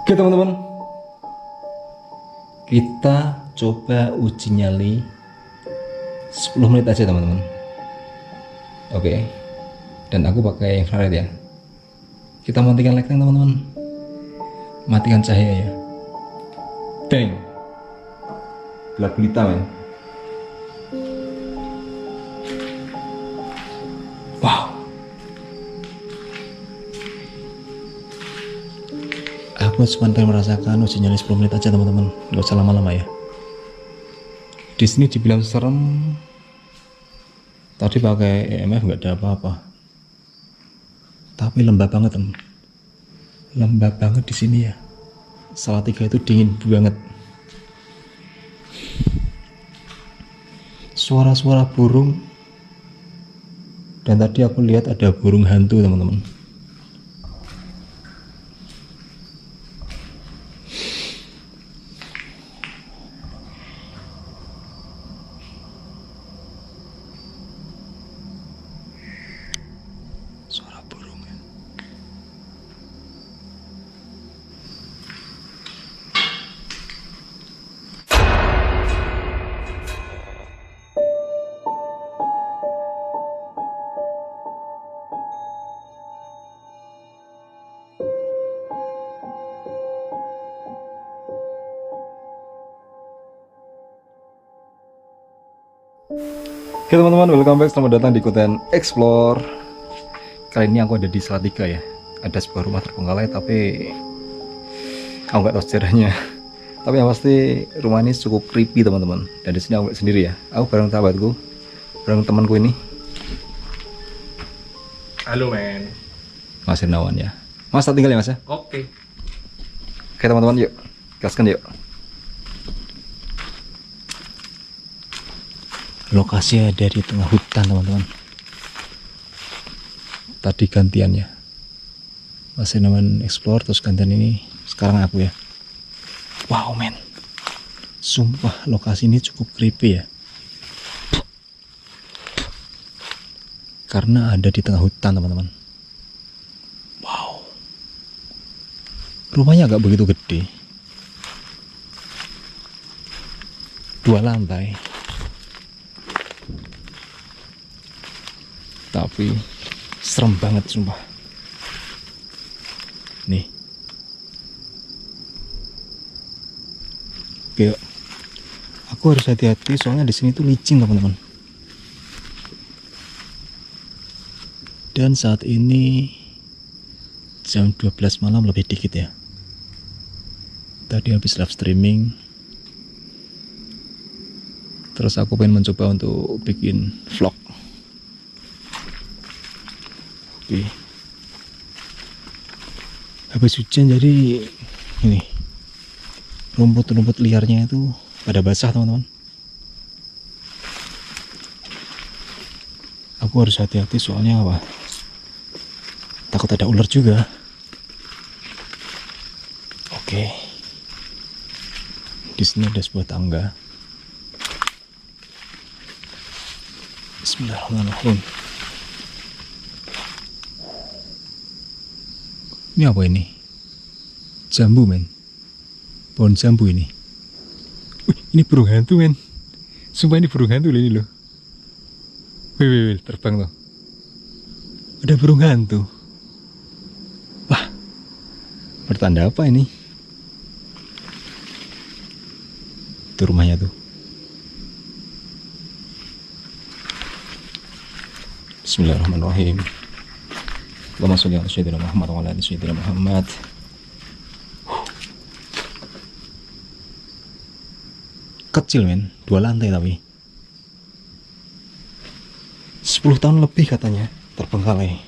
Oke teman-teman, kita coba uji nyali 10 menit aja teman-teman. Oke, dan aku pakai infrared ya. Kita matikan lighting teman-teman, matikan cahaya ya. Deng, gelap gulita men. Wow, aku cuma pengen merasakan uji nyali 10 menit aja teman-teman, gak usah lama-lama ya. Di sini dibilang serem, tadi pakai EMF nggak ada apa-apa, tapi lembab banget teman, lembab banget di sini ya. Salatiga itu dingin banget. Suara-suara burung, dan tadi aku lihat ada burung hantu teman-teman. Suara burung ya. Oke teman-teman, welcome back, selamat datang di konten Explore. Kali ini aku ada di Salatiga ya. Ada sebuah rumah terbengkalai tapi aku nggak tahu sejarahnya. Tapi yang pasti rumah ini cukup creepy teman-teman. Dan di sini aku sendiri ya. Aku bareng sahabatku, bareng temanku ini. Halo men. Mas Hernawan ya. Mas tak tinggal ya mas ya. Oke. Oke teman-teman, yuk gaskan yuk. Lokasi ada di tengah hutan teman-teman. Tadi gantiannya masih namanya explore, terus gantian ini sekarang aku ya. Wow men, sumpah lokasi ini cukup creepy ya, karena ada di tengah hutan teman-teman. Wow, rumahnya agak begitu gede, 2 lantai, tapi serem banget sumpah. Nih. Oke, aku harus hati-hati soalnya di sini tuh licin teman-teman. Dan saat ini jam 12 malam lebih dikit ya. Tadi habis live streaming. Terus aku pengen mencoba untuk bikin vlog. Oke. Habis hujan jadi ini rumput-rumput liarnya itu pada basah teman-teman. Aku harus hati-hati soalnya apa? Takut ada ular juga. Oke. Di sini ada sebuah tangga. Bismillahirrahmanirrahim. Ini apa ini? Jambu men. Pohon jambu ini. Wih, ini burung hantu men. Sumpah ini burung hantu loh ini loh. Wih, terbang loh. Ada burung hantu. Wah, pertanda apa ini? Itu rumahnya tuh. Bismillahirrahmanirrahim. Allahumma sholli ala sayyidina Muhammad wa ala ali sayyidina Muhammad. Kecil men, 2 lantai tapi 10 tahun lebih katanya terbengkalai.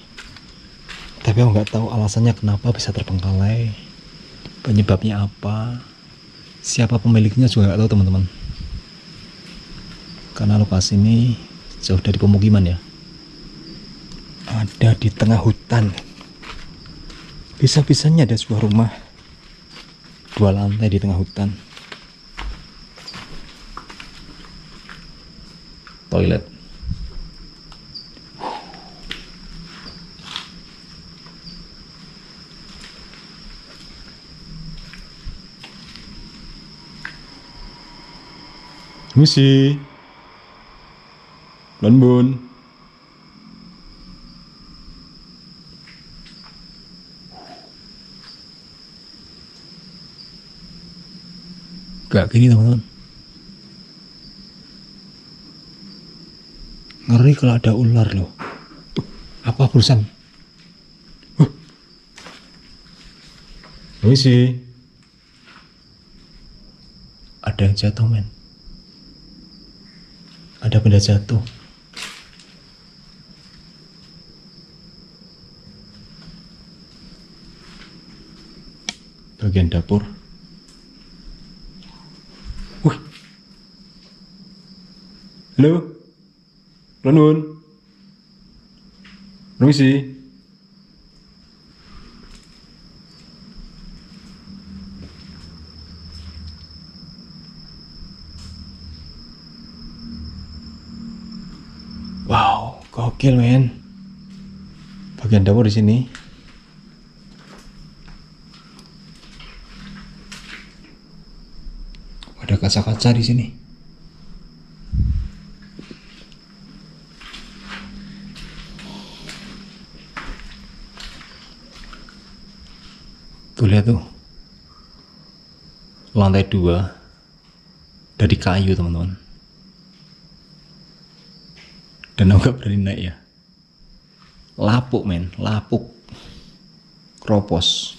Tapi aku nggak tahu alasannya kenapa bisa terbengkalai, penyebabnya apa, siapa pemiliknya juga nggak tahu teman-teman. Karena lokasi ini jauh dari pemukiman ya. Ada di tengah hutan. Bisa-bisanya ada sebuah rumah 2 lantai di tengah hutan. Toilet. Misi. Bun. Gak gini teman-teman. Ngeri kalau ada ular loh. Apa barusan? Misi. Ada yang jatuh men. Ada benda jatuh. Bagian dapur. Wih. Halo. Lanun. Permisi. Wow, gokil men. Bagian dapur di sini. Ada kaca-kaca di sini. Tuh lihat tuh. Lantai 2 dari kayu teman-teman. Dan aku gak berani naik ya. Lapuk men, lapuk. Kropos.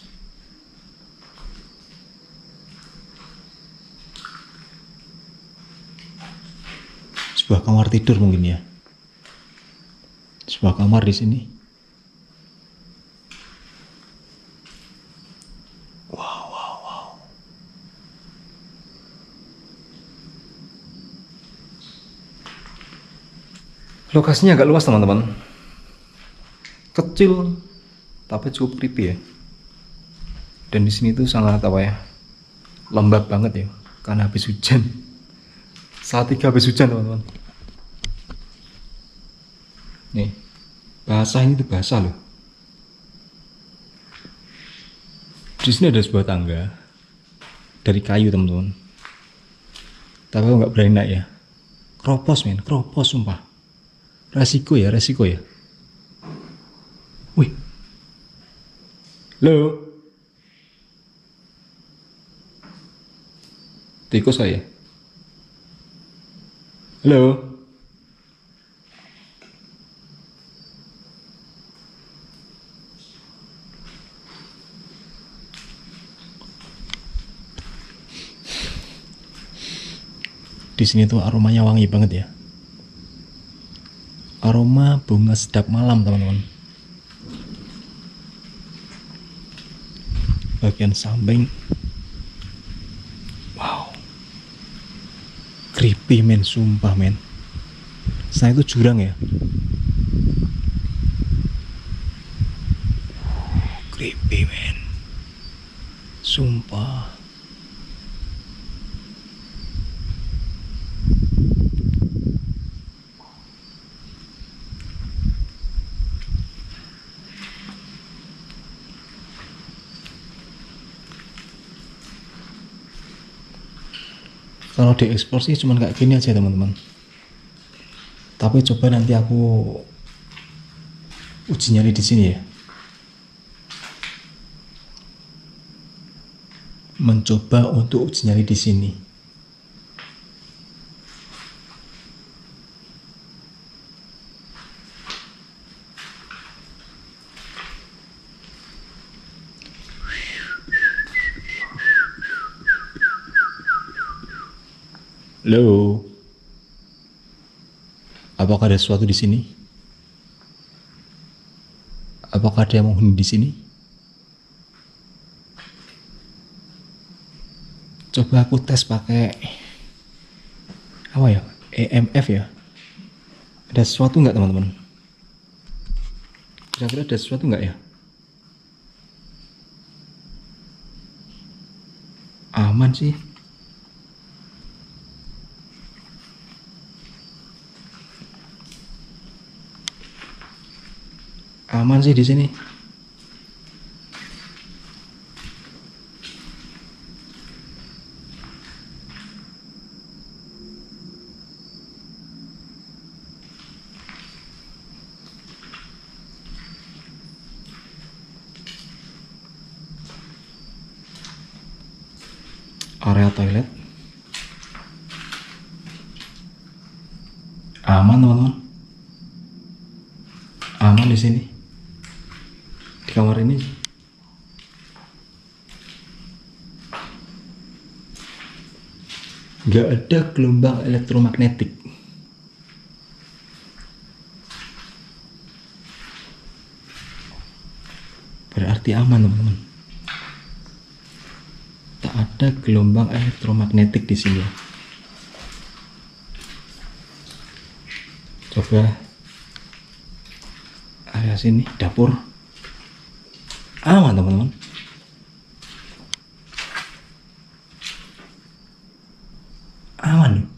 Sebuah kamar tidur mungkin ya. Sebuah kamar di sini. Wow. Lokasinya agak luas teman-teman. Kecil tapi cukup creepy ya. Dan di sini tuh sangat lembab banget ya, karena habis hujan. Saat 3 habis hujan teman-teman. Nih, basah ini tuh basah loh. Di sini ada sebuah tangga dari kayu teman-teman. Tapi aku nggak berani naik ya. Kropos men, kropos sumpah. Resiko ya. Wih. Halo. Tikus saya. Halo. Di sini tuh aromanya wangi banget ya. Aroma bunga sedap malam teman-teman. Bagian samping. Wow. Creepy men, sumpah men. Sana itu jurang ya. Creepy men. Sumpah. Kalau dieksplor sih cuman kayak gini aja teman-teman. Tapi coba nanti aku uji nyali di sini ya. Mencoba untuk uji nyali di sini. Halo. Apakah ada sesuatu di sini? Apakah ada yang menghuni di sini? Coba aku tes pakai apa ya? EMF ya. Ada sesuatu nggak teman-teman? Kira-kira ada sesuatu nggak ya? Aman sih. Aman sih di sini. area toilet. Aman teman-teman, aman di sini, di kamar ini. Nggak ada gelombang elektromagnetik. Berarti aman teman-teman. Tak ada gelombang elektromagnetik di sini. Coba area sini, dapur. Aman teman-teman. Aman.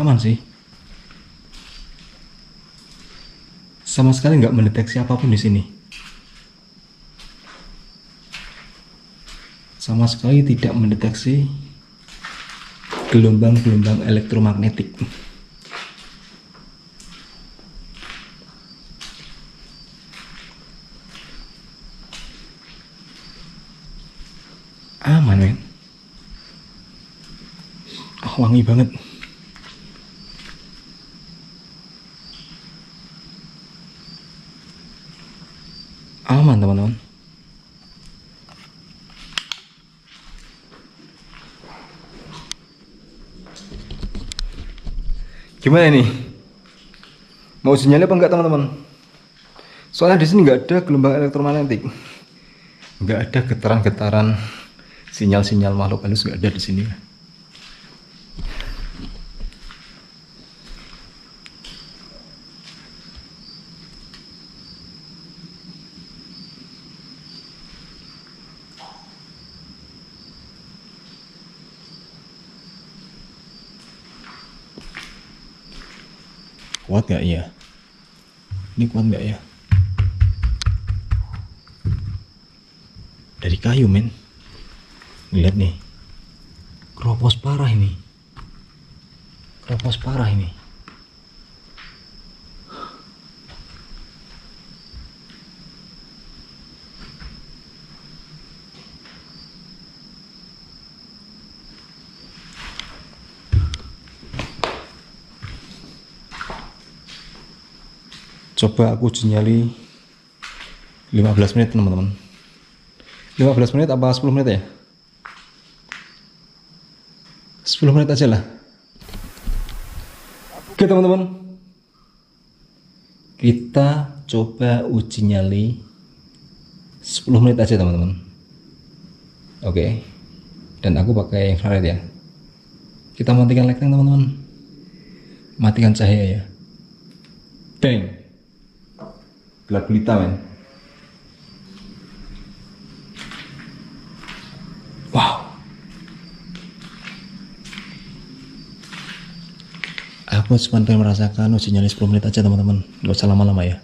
Aman sih. Sama sekali nggak mendeteksi apapun di sini. Sama sekali tidak mendeteksi gelombang-gelombang elektromagnetik. Aman men. Wangi banget. Aman teman-teman. Gimana nih? Mau sinyalnya apa enggak teman-teman? Soalnya di sini nggak ada gelombang elektromagnetik, nggak ada getaran-getaran sinyal-sinyal makhluk halus, nggak ada di sini. Kuat nggak ya? Ini kuat nggak ya? Dari kayu men. Lihat nih, keropos parah ini. Keropos parah ini. Coba aku nyali 15 menit teman-teman. 15 menit apa 10 menit ya? 10 menit aja lah. Oke teman-teman, kita coba uji nyali 10 menit aja teman-teman. Oke, dan aku pakai infrared ya. Kita matikan lighting teman-teman, matikan cahaya ya. Bang, gelap gulita men. Wow. Aku cuma pengen merasakan uji nyali 10 menit aja teman-teman, nggak usah lama-lama ya.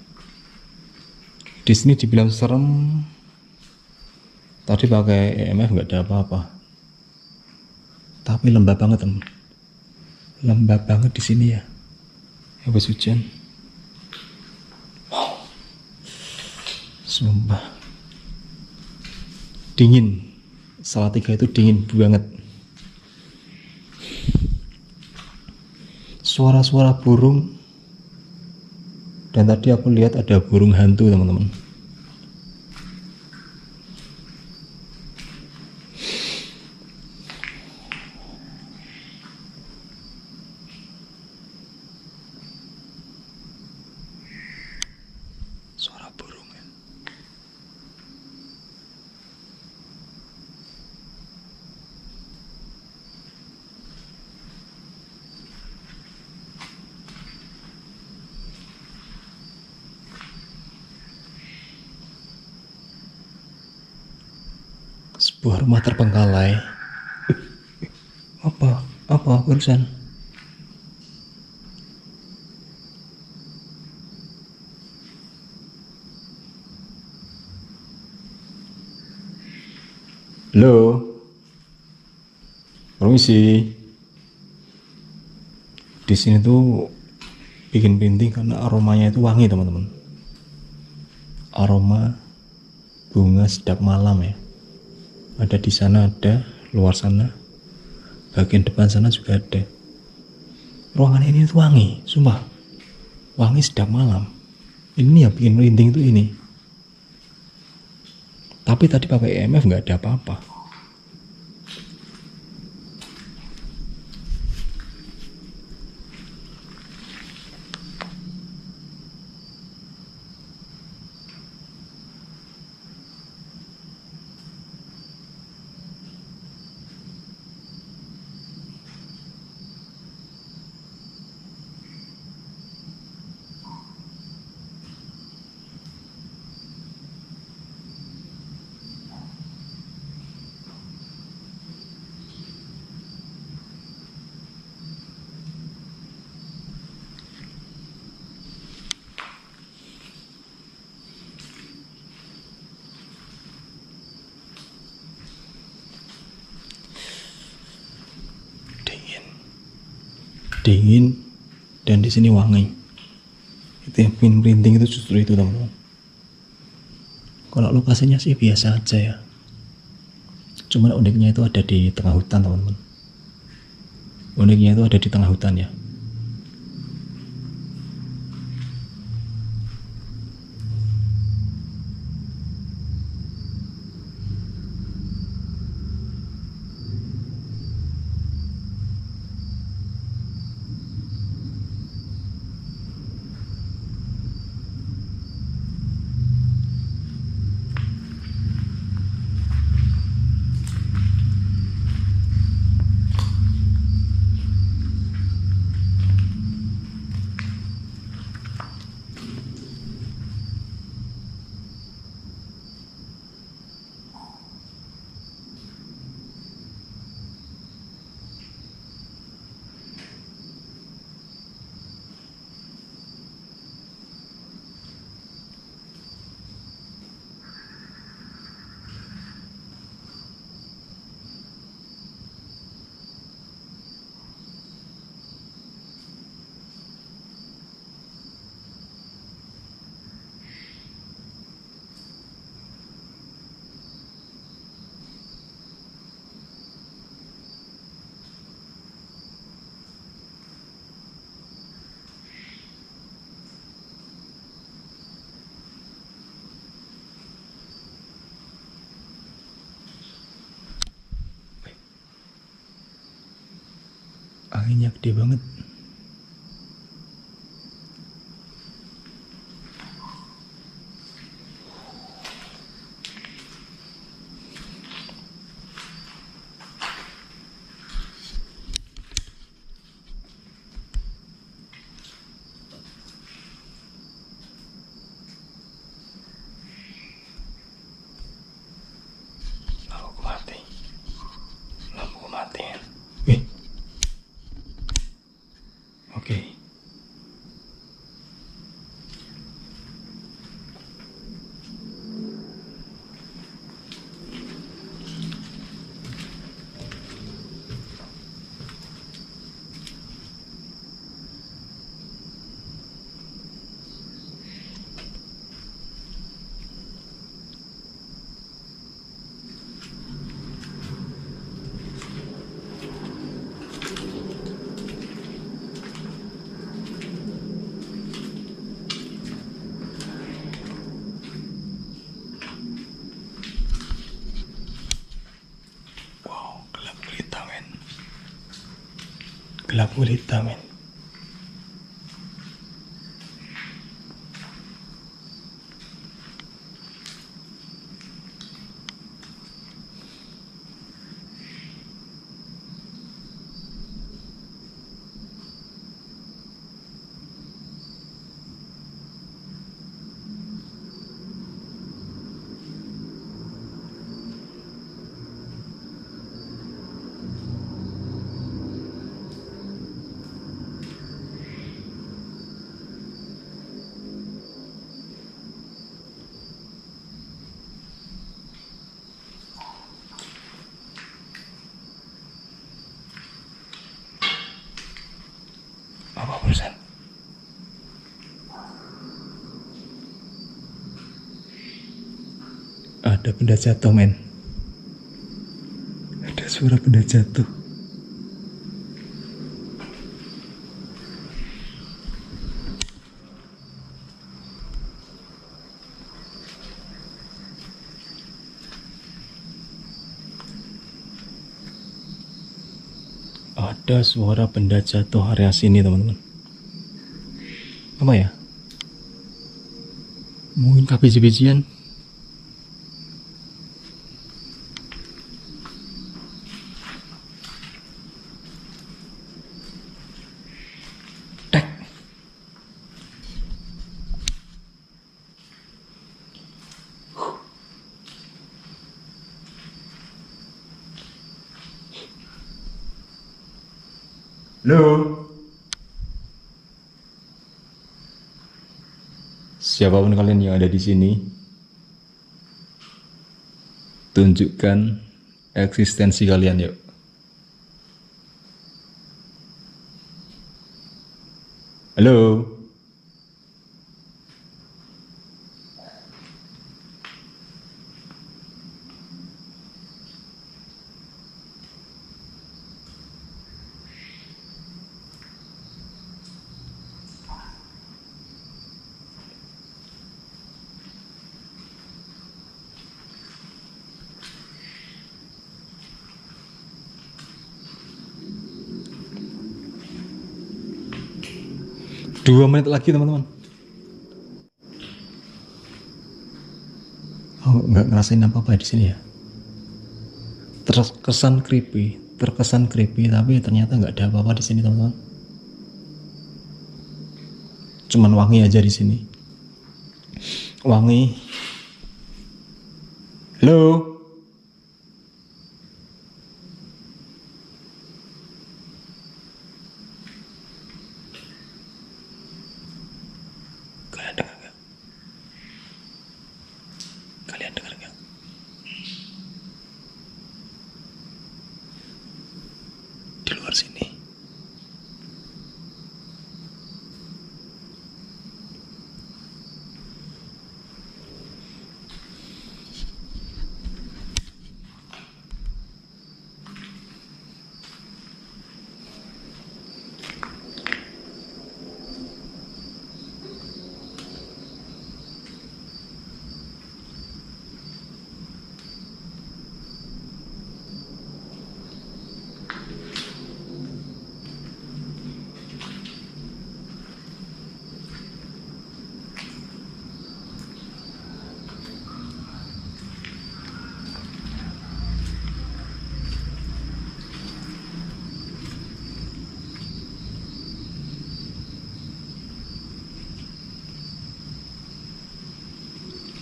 Di sini dibilang serem, tadi pakai EMF nggak ada apa-apa, tapi lembab banget teman, lembab banget di sini ya. Habis hujan. Wow. Sumpah dingin. Salatiga itu dingin banget. Suara-suara burung, dan tadi aku lihat ada burung hantu teman-teman. Suara burung ya. Sebuah rumah terbengkalai. Apa barusan? Halo, permisi. Di sini tuh bikin merinding karena aromanya itu wangi teman-teman. Aroma bunga sedap malam ya. Ada di sana, ada luar sana, bagian depan sana juga ada. Ruangan ini tuh wangi, sumpah. Wangi sedap malam. Ini yang bikin merinding tuh ini. Tapi tadi pakai EMF nggak ada apa-apa. Dingin dan di sini wangi. Itu yang bikin merinding itu justru itu teman-teman. Kalau lokasinya sih biasa aja ya. Cuman uniknya itu ada di tengah hutan teman-teman. Uniknya itu ada di tengah hutan ya. Anginnya gede banget. Lampu mati. Lampu mati. Wih. Oke. Gelap gulita men. Ada benda jatuh, men. Ada suara benda jatuh. Ada suara benda jatuh area sini, teman-teman. Apa ya? Mungkin biji-bijian. Tek. Halo. Siapapun kalian yang ada di sini, tunjukkan eksistensi kalian, yuk. Halo. Dua menit lagi, teman-teman. Oh, nggak ngerasain apa-apa di sini ya. Terkesan creepy, tapi ternyata nggak ada apa-apa di sini, teman-teman. Cuman wangi aja di sini. Wangi. Halo. Kalian dengar nggak? Kalian dengar nggak? Di luar sini.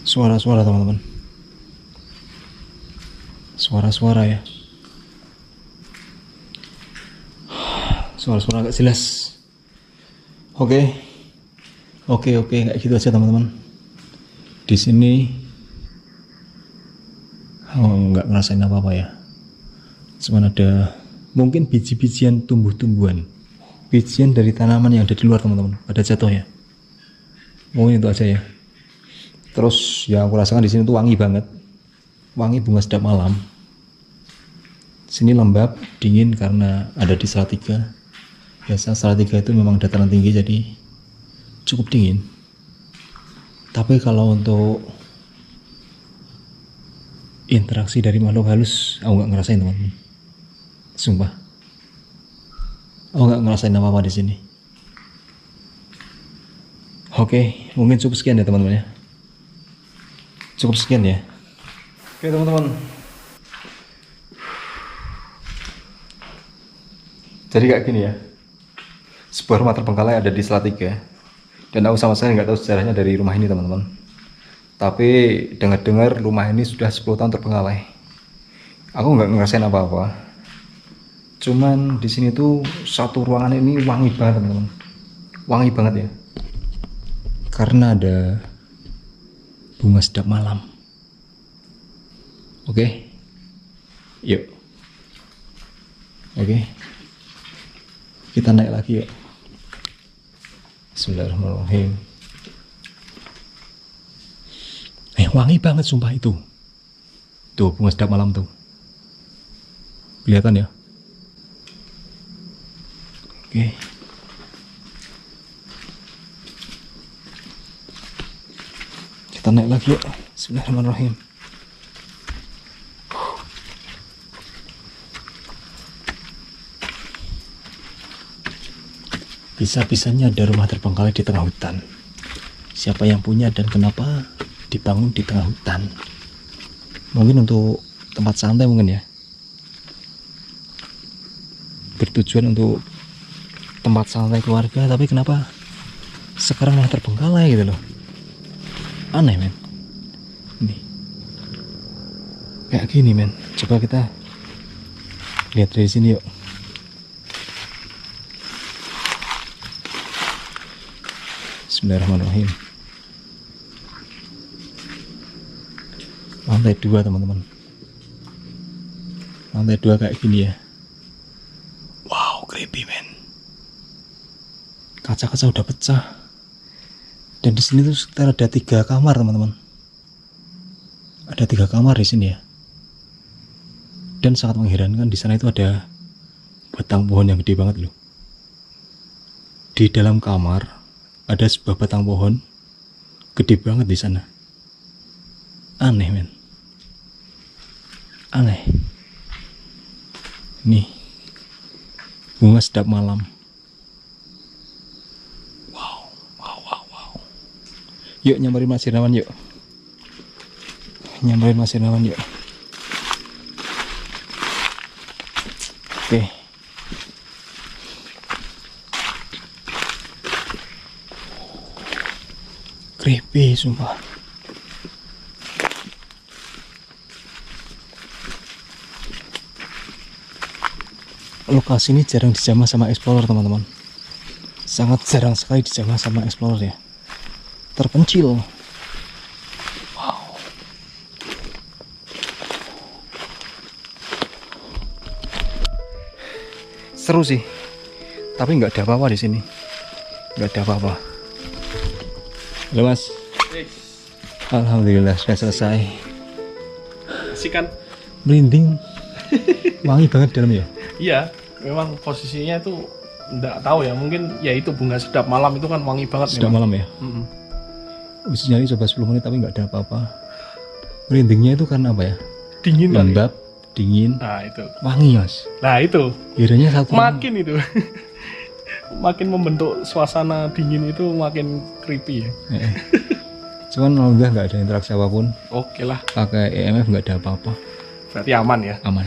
Suara-suara, teman-teman. Suara-suara ya. Suara-suara agak jelas. Oke, kayak gitu aja, teman-teman. Di sini nggak ngerasain apa-apa ya. Cuman ada mungkin biji-bijian tumbuh-tumbuhan, bijian dari tanaman yang ada di luar, teman-teman. Pada jatuh ya. Mungkin itu aja ya. Terus yang aku rasakan di sini tuh wangi banget, wangi bunga sedap malam. Sini lembab, dingin karena ada di Salatiga. Biasa Salatiga itu memang dataran tinggi, jadi cukup dingin. Tapi kalau untuk interaksi dari makhluk halus, aku nggak ngerasain, teman-teman. Sumpah, aku nggak ngerasain apa-apa di sini. Oke, mungkin cukup sekian ya, teman-teman ya. Cukup sekian ya. Oke, teman-teman. Jadi kayak gini ya. Sebuah rumah terbengkalai ada di Salatiga. Dan aku sama sekali nggak tahu sejarahnya dari rumah ini, teman-teman. Tapi dengar-dengar rumah ini sudah 10 tahun terbengkalai. Aku nggak ngerasain apa-apa. Cuman di sini tuh satu ruangan ini wangi banget, teman-teman. Wangi banget ya. Karena ada bunga sedap malam. Oke. Yuk. Oke. Kita naik lagi yuk. Bismillahirrahmanirrahim. Wangi banget sumpah itu. Tuh bunga sedap malam tuh. Kelihatan ya? Oke. Kita naik lagi yuk. Bismillahirrahmanirrahim. Bisa-bisanya ada rumah terbengkalai di tengah hutan. Siapa yang punya dan kenapa dibangun di tengah hutan? Mungkin untuk tempat santai mungkin ya. Bertujuan untuk tempat santai keluarga, tapi kenapa sekarang malah terbengkalai gitu loh. Aneh men. Nih. Kayak gini men. Coba kita lihat dari sini yuk. Bismillahirrahmanirrahim. Lantai 2 teman-teman. Lantai 2 kayak gini ya. Wow, creepy men. Kaca-kaca udah pecah. Dan di sini tuh sekitar ada 3 kamar teman-teman. Ada 3 kamar di sini ya. Dan sangat mengherankan di sana itu ada batang pohon yang gede banget loh. Di dalam kamar ada sebuah batang pohon gede banget di sana. Aneh men. Aneh. Nih. Bunga sedap malam. Wow. Yuk nyamperin Mas Irnawan yuk. Nyamperin Mas Irnawan yuk. Oke. Creepy sumpah. Lokasi ini jarang dijamah sama explorer teman-teman. Sangat jarang sekali dijamah sama explorer ya. Terpencil. Wow. Seru sih. Tapi nggak ada apa-apa di sini. Nggak ada apa-apa. Halo Mas. Alhamdulillah sudah selesai. Asik kan? Merinding. Wangi banget dalam ya. Iya, memang posisinya itu enggak tahu ya, mungkin ya itu bunga sedap malam itu kan wangi banget. Sedap malam ya. Bisa nyari coba 10 menit tapi nggak ada apa-apa. Merindingnya itu karena apa ya? Dingin kali. Lembab, dingin. Nah itu. Wangi Mas. Nah itu. Kiranya satu. Makin itu. Makin membentuk suasana dingin itu makin creepy ya. Cuman alhamdulillah nggak ada interaksi apapun. Oke lah. Pakai EMF nggak ada apa-apa. Berarti aman ya. Aman.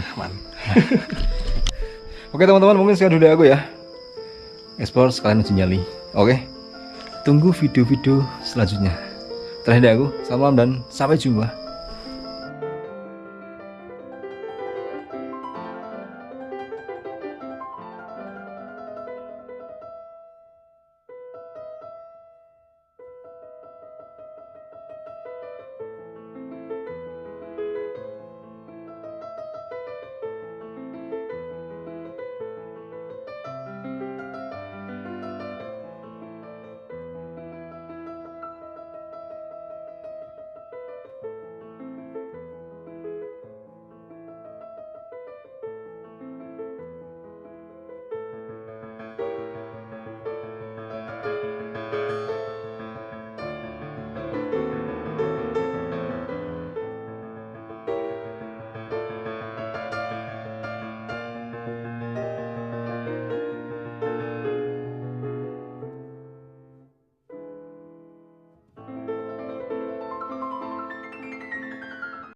Oke teman-teman, mungkin sekian dulu dari aku ya. Explore sekalian uji nyali. Oke. Tunggu video-video selanjutnya. Terakhir dari aku, selamat malam dan sampai jumpa.